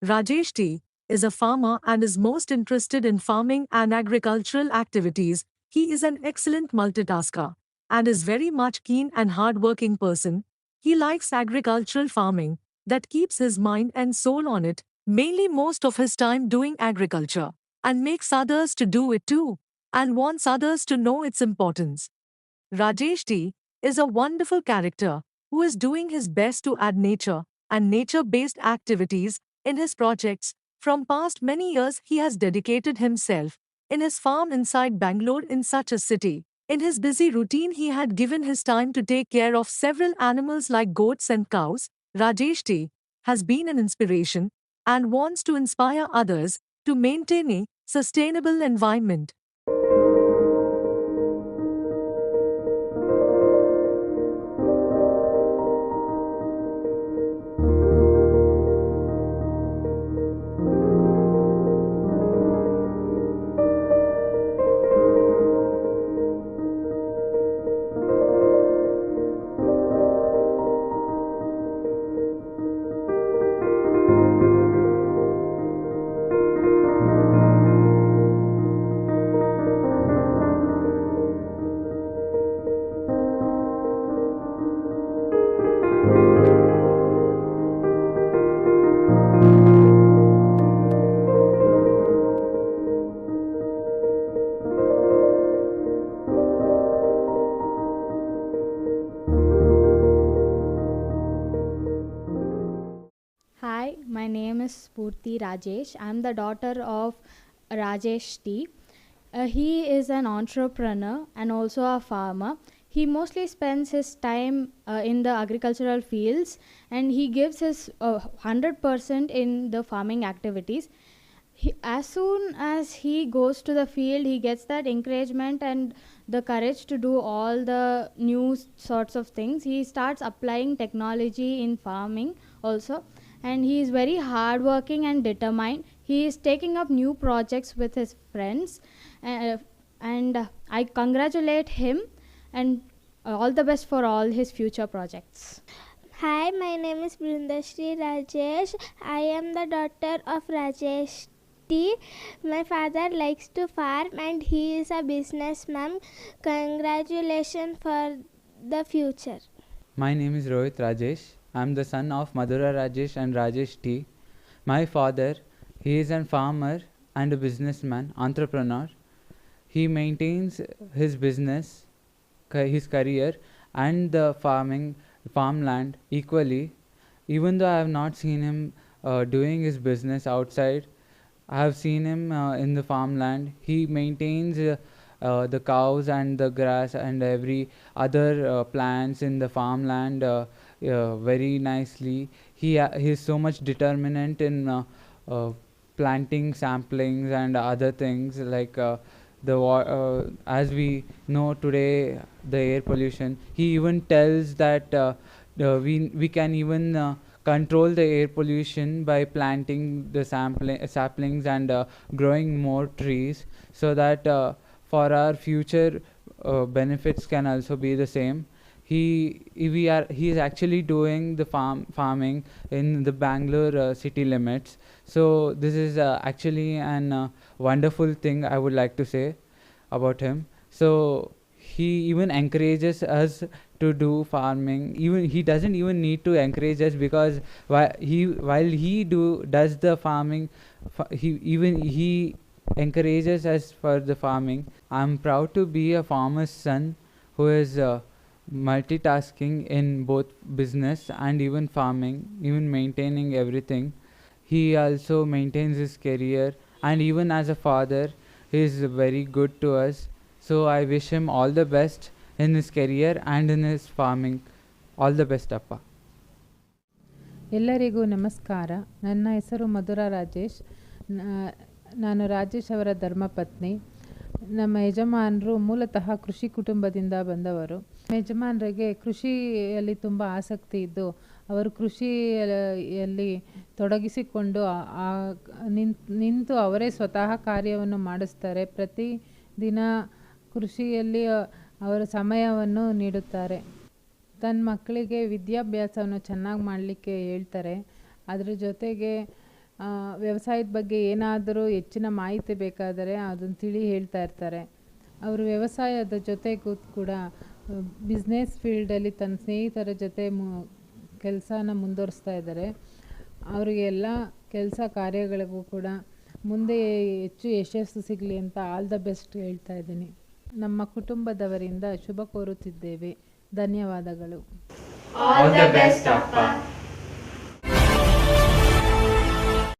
Rajesh T is a farmer and is most interested in farming and agricultural activities. He is an excellent multitasker and is very much keen and hardworking person. He likes agricultural farming that keeps his mind and soul on it, mainly most of his time doing agriculture, and makes others to do it too, and wants others to know its importance. Rajesh T is a wonderful character who is doing his best to add nature and nature based activities in his projects. From past many years, he has dedicated himself in his farm inside Bangalore in such a city. In his busy routine, he had given his time to take care of several animals like goats and cows. Rajesh T has been an inspiration and wants to inspire others to maintain a sustainable environment. Hi, my name is Spurti Rajesh. I'm the daughter of Rajesh T. He is an entrepreneur and also a farmer. He mostly spends his time in the agricultural fields, and he gives his 100% in the farming activities. As soon as he goes to the field, he gets that encouragement and the courage to do all the new sorts of things. He starts applying technology in farming also, and he is very hardworking and determined. He is taking up new projects with his friends, uh, and I congratulate him and all the best for all his future projects. Hi, my name is Brindashri Rajesh. I am the daughter of Rajesh T. My father likes to farm and he is a businessman. Congratulations for the future. My name is Rohit Rajesh. I am the son of Madhura Rajesh and Rajesh T. My father, he is a farmer and a businessman, entrepreneur. He maintains his business, his career, and the farmland equally. Even though I have not seen him doing his business outside, I have seen him in the farmland. He maintains the cows and the grass and every other plants in the farmland very nicely. He is so much determinant in uh, planting samplings and other things like as we know today the air pollution. He even tells that we can even control the air pollution by planting the saplings and growing more trees, so that for our future benefits can also be the same. He is actually doing the farming in the Bangalore city limits. So this is actually an wonderful thing I would like to say about him. So he even encourages us to do farming. Even he doesn't even need to encourage us, because while he does the farming, he encourages us for the farming. I'm proud to be a farmer's son who is multitasking in both business and even farming, even maintaining everything. He also maintains his career, and even as a father, he is very good to us. So I wish him all the best in his career and in his farming. All the best, Appa. ಎಲ್ಲರಿಗೂ ನಮಸ್ಕಾರ. ನನ್ನ ಹೆಸರು ಮಧುರಾ ರಾಜೇಶ್. ನಾನು ರಾಜೇಶ್ ಅವರ ಧರ್ಮಪತ್ನಿ. ನಮ್ಮ ಯಜಮಾನರು ಮೂಲತಃ ಕೃಷಿ ಕುಟುಂಬದಿಂದ ಬಂದವರು. ಯಜಮಾನರಿಗೆ ಕೃಷಿಯಲ್ಲಿ ತುಂಬ ಆಸಕ್ತಿ ಇದ್ದು ಅವರು ಕೃಷಿಯಲ್ಲಿ ತೊಡಗಿಸಿಕೊಂಡು ನಿಂತು ಅವರೇ ಸ್ವತಃ ಕಾರ್ಯವನ್ನು ಮಾಡಿಸ್ತಾರೆ. ಪ್ರತಿ ದಿನ ಕೃಷಿಯಲ್ಲಿ ಅವರ ಸಮಯವನ್ನು ನೀಡುತ್ತಾರೆ. ತನ್ನ ಮಕ್ಕಳಿಗೆ ವಿದ್ಯಾಭ್ಯಾಸವನ್ನು ಚೆನ್ನಾಗಿ ಮಾಡಲಿಕ್ಕೆ ಹೇಳ್ತಾರೆ. ಅದ್ರ ಜೊತೆಗೆ ವ್ಯವಸಾಯದ ಬಗ್ಗೆ ಏನಾದರೂ ಹೆಚ್ಚಿನ ಮಾಹಿತಿ ಬೇಕಾದರೆ ಅದನ್ನು ತಿಳಿ ಹೇಳ್ತಾ ಇರ್ತಾರೆ. ಅವರು ವ್ಯವಸಾಯದ ಜೊತೆಗೂ ಕೂಡ ಬಿಸ್ನೆಸ್ ಫೀಲ್ಡಲ್ಲಿ ತನ್ನ ಸ್ನೇಹಿತರ ಜೊತೆ ಕೆಲಸನ ಮುಂದುವರಿಸ್ತಾ ಇದ್ದಾರೆ. ಅವರಿಗೆ ಎಲ್ಲ ಕೆಲಸ ಕಾರ್ಯಗಳಿಗೂ ಕೂಡ ಮುಂದೆ ಹೆಚ್ಚು ಯಶಸ್ಸು ಸಿಗಲಿ ಅಂತ ಆಲ್ ದ ಬೆಸ್ಟ್ ಹೇಳ್ತಾ ಇದ್ದೀನಿ. ನಮ್ಮ ಕುಟುಂಬದವರಿಂದ ಶುಭ ಕೋರುತ್ತಿದ್ದೇವೆ. ಧನ್ಯವಾದಗಳು. All the best, Appa.